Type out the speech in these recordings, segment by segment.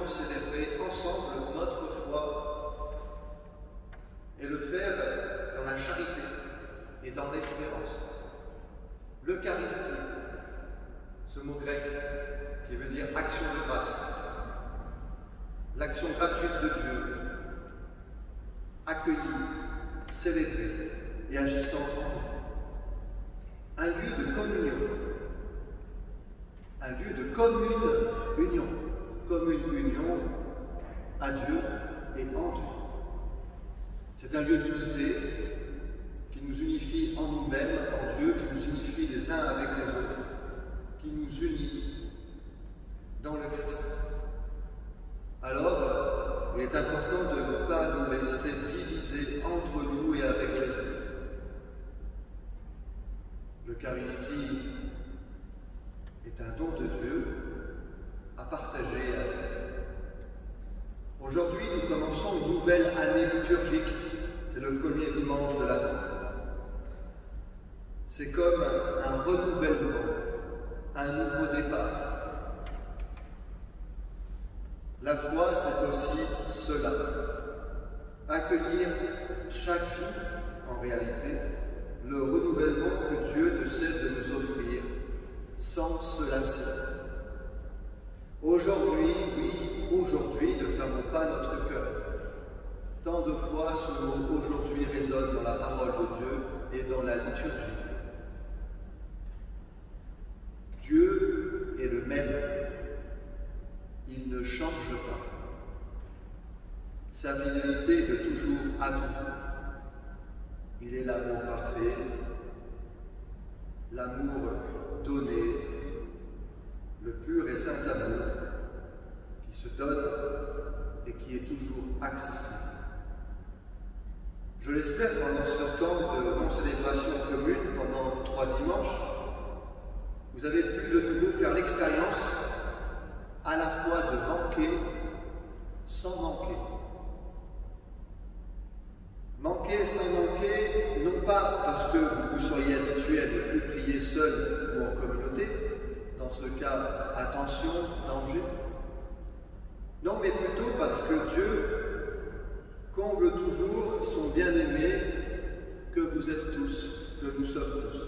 célébrer ensemble notre foi et le faire dans la charité et dans l'espérance. L'Eucharistie, ce mot grec qui veut dire action de grâce, l'action gratuite de Dieu, accueillie, célébrée et agissant en nous. Un lieu de communion, un lieu de commune union à Dieu et en Dieu. C'est un lieu d'unité qui nous unifie en nous-mêmes, en Dieu, qui nous unifie les uns avec les autres, qui nous unit dans le Christ. Alors, il est important de ne pas nous laisser diviser entre nous et avec les autres. L'Eucharistie est un don de Dieu à partager avec nous. Aujourd'hui, nous commençons une nouvelle année liturgique. C'est le premier dimanche de l'Avent. C'est comme un renouvellement, un nouveau départ. La foi, c'est aussi cela. Accueillir chaque jour, en réalité, le renouvellement que Dieu ne cesse de nous offrir sans se lasser. Aujourd'hui, oui, aujourd'hui, ne fermons pas notre cœur. Tant de fois ce mot « aujourd'hui » résonne dans la parole de Dieu et dans la liturgie. Dieu est le même. Il ne change pas. Sa fidélité est de toujours à toujours. Il est l'amour parfait, l'amour donné, le pur et saint amour qui se donne et qui est toujours accessible. Je l'espère pendant ce temps de non-célébration commune, pendant 3 dimanches, vous avez pu de nouveau faire l'expérience à la fois de manquer sans manquer. Manquer sans manquer, non pas parce que vous vous seriez habitué à ne plus prier seul ou en communauté, dans ce cas, attention, danger. Non, mais plutôt parce que Dieu comble toujours son bien-aimé que vous êtes tous, que nous sommes tous.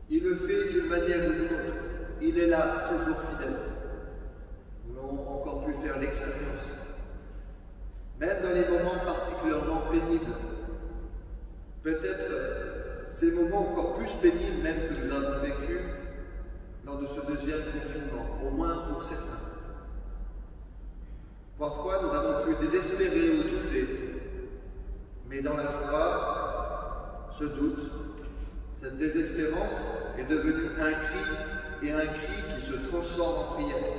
Il le fait d'une manière ou d'une autre. Il est là, toujours fidèle. Nous avons encore pu faire l'expérience. Même dans les moments particulièrement pénibles. Peut-être ces moments encore plus pénibles même que nous avons vécu lors de ce deuxième confinement, au moins pour certains. Parfois, nous avons pu désespérer ou douter, mais dans la foi, ce doute, cette désespérance est devenue un cri, et un cri qui se transforme en prière.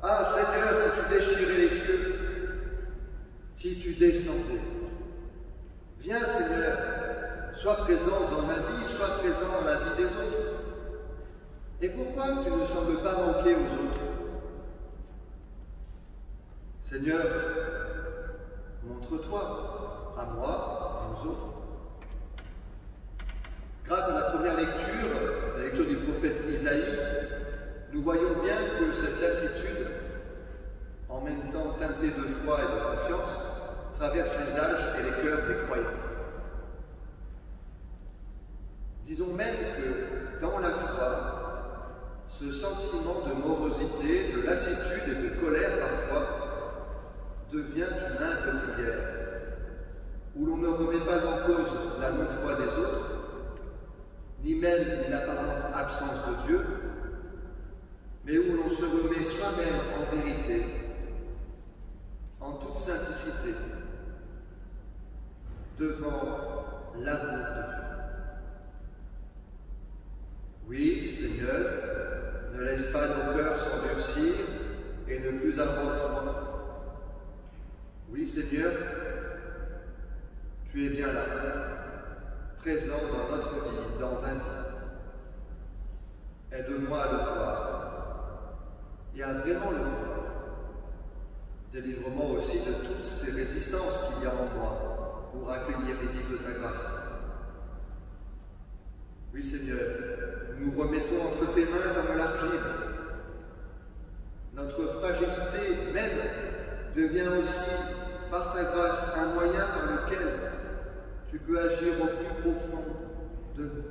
Ah Seigneur, si tu déchirais les cieux, si tu descendais, viens Seigneur, sois présent dans ma vie, sois présent dans la vie des autres. Et pourquoi tu ne sembles pas manquer aux autres? Seigneur, montre-toi à moi et aux autres. Grâce à la première lecture, la lecture du prophète Isaïe, nous voyons bien que cette lassitude, en même temps teintée de foi et de confiance, traverse les âges et les cœurs des croyants. Disons même que dans la foi, ce sentiment de morosité, de lassitude et de colère parfois, devient une humble prière, où l'on ne remet pas en cause la non-foi des autres, ni même une apparente absence de Dieu, mais où l'on se remet soi-même en vérité, en toute simplicité, devant l'amour de Dieu. Oui, Seigneur, ne laisse pas nos cœurs s'endurcir et ne plus avoir foi. Oui, Seigneur, tu es bien là, présent dans notre vie, dans ma vie. Aide-moi à le voir et à vraiment le voir. Délivre-moi aussi de toutes ces résistances qu'il y a en moi pour accueillir les dires de ta grâce. Oui, Seigneur, nous nous remettons entre tes mains comme l'argile. Notre fragilité aussi, par ta grâce, un moyen par lequel tu peux agir au plus profond de nous.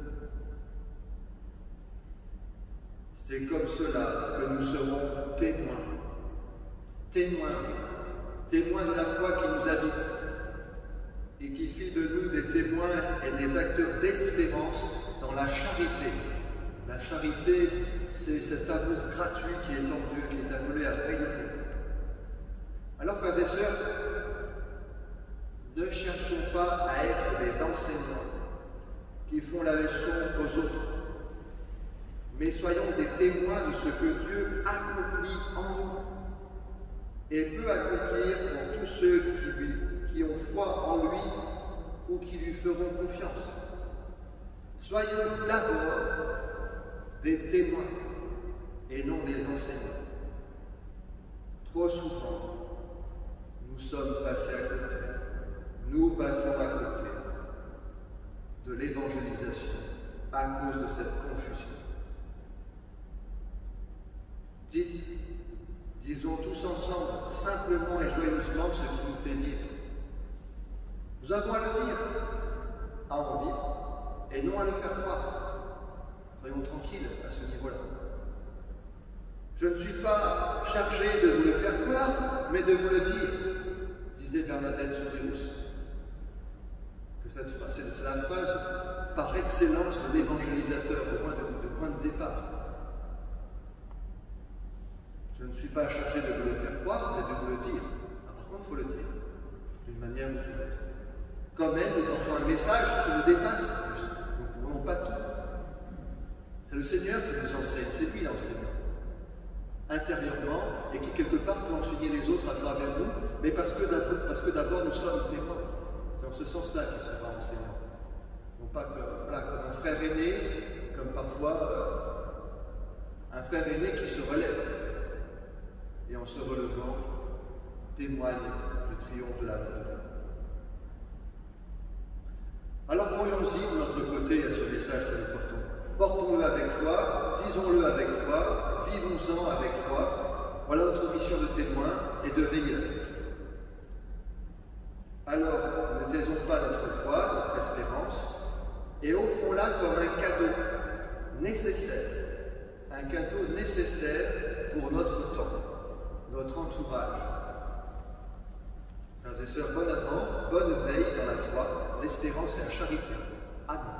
C'est comme cela que nous serons témoins, témoins de la foi qui nous habite et qui fait de nous des témoins et des acteurs d'espérance dans la charité. La charité, c'est cet amour gratuit qui est en Dieu, qui est appelé à rayonner. Alors, frères et sœurs, ne cherchons pas à être des enseignants qui font la leçon aux autres, mais soyons des témoins de ce que Dieu accomplit en nous et peut accomplir pour tous ceux qui ont foi en lui ou qui lui feront confiance. Soyons d'abord des témoins et non des enseignants. Trop souvent, nous sommes passés à côté. Nous passons à côté de l'évangélisation à cause de cette confusion. Disons tous ensemble, simplement et joyeusement, ce qui nous fait vivre. Nous avons à le dire, à en vivre, et non à le faire croire. Soyons tranquilles à ce niveau-là. Je ne suis pas chargé de vous le faire croire, mais de vous le dire, disait Bernadette Soubirous. C'est la phrase par excellence de l'évangélisateur, au moins de point de départ. Je ne suis pas chargé de vous le faire croire, mais de vous le dire. Par contre, il faut le dire, d'une manière ou d'une autre. Quand même, nous portons un message qui nous dépasse. Nous ne pouvons pas tout. C'est le Seigneur qui nous enseigne, c'est lui l'enseignant. Intérieurement, et qui quelque part peut enseigner les autres à travers nous, mais parce que d'abord nous sommes témoins. C'est en ce sens-là qu'il sera enseignant. Non pas comme un frère aîné, comme parfois un frère aîné qui se relève, et en se relevant, témoigne du triomphe de l'amour de Dieu. Alors croyons-y de notre côté à ce message que nous portons. Portons-le avec foi, disons-le avec foi, vivons-en avec foi. Voilà notre mission de témoin et de veilleur. Alors, ne taisons pas notre foi, notre espérance, et offrons-la comme un cadeau nécessaire pour notre temps, notre entourage. Frères et sœurs, bon avant, bonne veille dans la foi, l'espérance et la charité. Amen.